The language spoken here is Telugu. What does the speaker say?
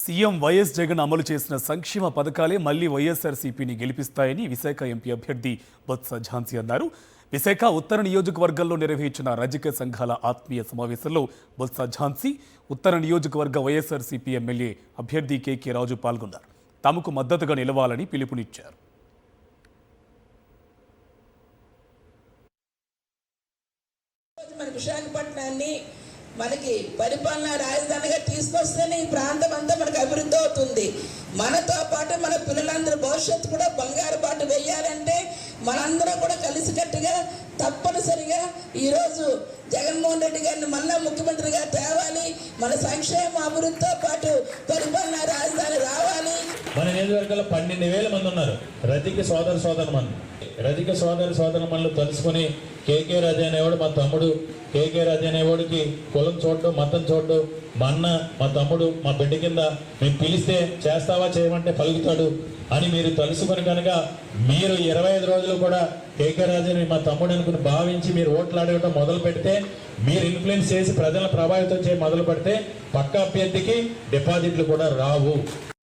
సీఎం వైఎస్ జగన్ అమలు చేసిన సంక్షేమ పథకాలే మళ్లీ వైఎస్ఆర్సీపీని గెలిపిస్తాయని విశాఖ ఎంపీ అభ్యర్థి బొత్స ఝాన్సీ అన్నారు. విశాఖ ఉత్తర నియోజకవర్గంలో నిర్వహించిన రాజకీయ సంఘాల ఆత్మీయ సమావేశంలో బొత్స ఝాన్సీ, ఉత్తర నియోజకవర్గ వైఎస్ఆర్సీపీ ఎమ్మెల్యే అభ్యర్థి కేకే రాజు పాల్గొన్నారు. తమకు మద్దతుగా నిలవాలని పిలుపునిచ్చారు. విశాఖపట్నాన్ని మనకి పరిపాలనా రాజధానిగా తీసుకొస్తేనే ఈ ప్రాంతం అంతా మనకు అభివృద్ధి అవుతుంది. మనతో పాటు మన పిల్లలందరి భవిష్యత్తు కూడా బంగారు బాట వేయాలంటే మనందరం కూడా కలిసికట్టుగా తప్పనిసరిగా ఈరోజు జగన్మోహన్ రెడ్డి గారిని మళ్ళా ముఖ్యమంత్రిగా తేవాలి. మన సంక్షేమ అభివృద్ధితో పాటు పరిపాలనా రాజధాని రావాలి. మన నియోజకవర్గంలో 12,000 మంది ఉన్నారు. రజిక సోదర మనులు తలుసుకుని కేకే రాజు అనేవాడు మా తమ్ముడు, కేకే రాజు అనేవాడికి కులం చూడడం, మతం చూడడం, మా అన్న, మా తమ్ముడు, మా బిడ్డ కింద మేము పిలిస్తే చేస్తావా చేయమంటే పలుకుతాడు అని మీరు తలుసుకొని కనుక మీరు 25 రోజులు కూడా కేకే రాజుని మా తమ్ముడు అనుకుని భావించి మీరు ఓట్లు ఆడటం మొదలు పెడితే, మీరు ఇన్ఫ్లుయెన్స్ చేసి ప్రజలను ప్రభావితం చేయ మొదలు పెడితే పక్క అభ్యర్థికి డిపాజిట్లు కూడా రావు.